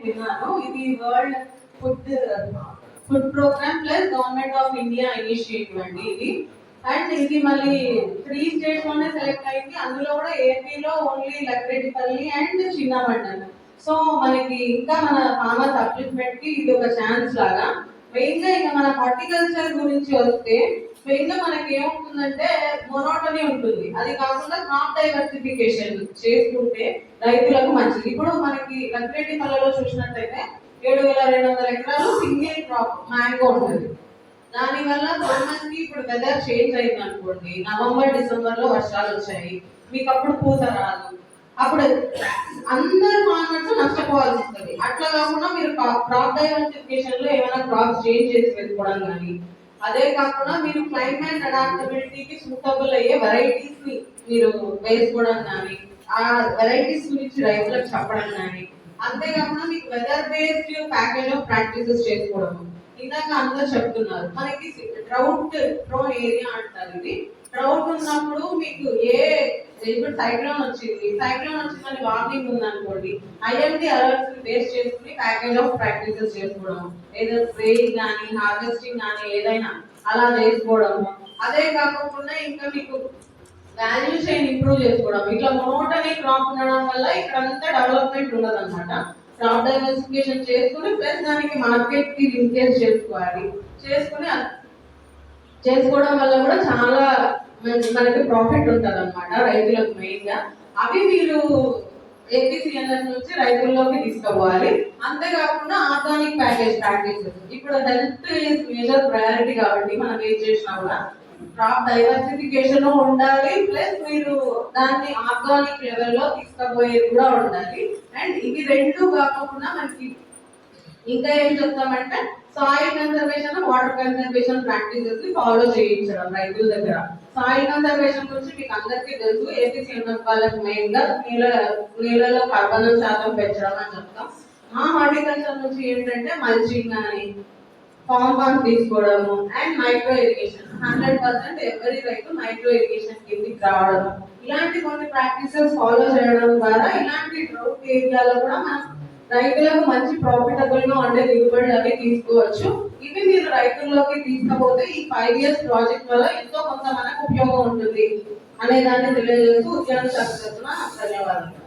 విన్నాను. ఇది world food food programme plus government of India initiative అండి ఇది. అండ్ ఇది మళ్ళీ 3 స్టేట్స్ లోనే సెలెక్ట్ అయింది. అందులో కూడా ఏపీలో ఓన్లీ లక్రెడ్డిపల్లి అండ్ చిన్నమండలం. సో మనకి ఇంకా మన ఫార్మర్స్ అప్లిమెంట్ కి ఇది ఒక ఛాన్స్ లాగా. మెయిన్ గా ఇంకా మన హార్టికల్చర్ గురించి వస్తే మెయిన్ గా మనకి ఏముంటుందంటే మొనోటనీ ఉంటుంది. అది కాకుండా క్రాప్ డైవర్సిఫికేషన్ చేసుకుంటే రైతులకు మంచిది. ఇప్పుడు మనకి లక్రెడ్డిపల్లిలో చూసినట్లయితే 7,200 ఎకరాలు సింగిల్ క్రాప్ మ్యాంగో ఉంటుంది. దానివల్ల మనకి ఇప్పుడు వెదర్ చేంజ్ అయింది అనుకోండి, నవంబర్ డిసెంబర్ లో వర్షాలు వచ్చాయి, మీకు అప్పుడు పూత రాదు, అప్పుడు అందరు ఫార్మర్స్ నష్టపోవాల్సి వస్తుంది. అట్లా కాకుండా మీరు క్రాప్ డైవర్సిఫికేషన్ లో ఏమైనా క్రాప్స్ చేంజ్ చేసి పెట్టుకోవడం కానీ, అదే కాకుండా మీరు క్లైమేట్ అడాప్టబిలిటీకి సూటబుల్ అయ్యే వెరైటీస్ ని మీరు వేసుకోవడం కానీ, ఆ వెరైటీస్ గురించి రైతులకు చెప్పడం కానీ, అంతేకాకుండా మీకు weather based package of practices చేసుకోవడం. ఇందాక అందరూ చెప్తున్నారు మనకి డ్రౌట్ ప్రోన్ ఏరియా అంటారు. ఇది డ్రౌట్ ఉన్నప్పుడు మీకు ఇప్పుడు సైక్లోన్ వచ్చిందని వార్నింగ్ ఉంది అనుకోండి, ఐఎండి అలర్ట్స్ బేస్ చేసుకుని ప్యాకేజ్ ఆఫ్ ప్రాక్టీసెస్ చేసుకోవడం, ఏదో స్ప్రేయింగ్ కానీ హార్వెస్టింగ్ కానీ ఏదైనా అలా చేసుకోవడము. అదే కాకుండా ఇంకా మీకు వాల్యూ చైన్ ఇంప్రూవ్ చేసుకోవడం. ఇట్లా మోనోటనీ క్రాప్ ఉండడం వల్ల ఇక్కడంతా డెవలప్మెంట్ ఉండదు అనమాట. క్రాప్ డైవర్సిఫికేషన్ చేసుకుని ప్లస్ దానికి మార్కెట్ కి లింకేజ్ చేసుకోవడం వల్ల కూడా చాలా మనకి ప్రాఫిట్ ఉంటుంది అనమాట రైతులకు మెయిన్ గా. అవి మీరు ఏపీసీఎన్ఎస్ నుంచి రైతుల్లోకి తీసుకుపోవాలి. అంతేకాకుండా ఆర్గానిక్ ప్యాకేజ్ ప్రాక్టీసెస్. ఇప్పుడు హెల్త్ ఈజ్ మేజర్ ప్రయారిటీ కాబట్టి మనం ఏం చేసినా కూడా క్రాప్ డైవర్సిఫికేషన్ ఉండాలి, ప్లస్ మీరు దాన్ని ఆర్గానిక్ లెవెల్లో తీసుకుపోయేది కూడా ఉండాలి. అండ్ ఇవి రెండు కాకుండా మనకి ఇంకా ఏం చెప్తామంటే soil conservation, water conservation practices follow చేయించడం రైతుల దగ్గర. సాయిల్ కన్సర్వేషన్ గురించి మీకు అందరికీ తెలుసు. ఏపీసీఎన్ఎస్ వాళ్ళకి మెయిన్ గా నీళ్ళలో కార్బన్ శాతం పెంచడం అని చెప్తాం. మా హార్టికల్చర్ నుంచి ఏంటంటే మల్చింగ్ అని, కాంపౌండ్ తీసుకోవడము అండ్ మైక్రో ఇరిగేషన్. 100% ఎవరి రైతు మైక్రో ఇరిగేషన్ కిందికి రావడం, ఇలాంటి కొన్ని ప్రాక్టీసెస్ ఫాలో చేయడం ద్వారా ఇలాంటి డ్రౌట్ ఏరియాలో కూడా మనం రైతులకు మంచి ప్రాఫిటబుల్ గా ఉండే దిగుబడులు అవి తీసుకోవచ్చు. ఇవి మీరు రైతుల్లోకి తీసుకపోతే ఈ 5 years ప్రాజెక్ట్ వల్ల ఎంతో కొంత మనకు ఉపయోగం ఉంటుంది అనే దాన్ని తెలియజేస్తూ ఉద్యోగ శాస్త్రజ్ఞ ధన్యవాదాలు.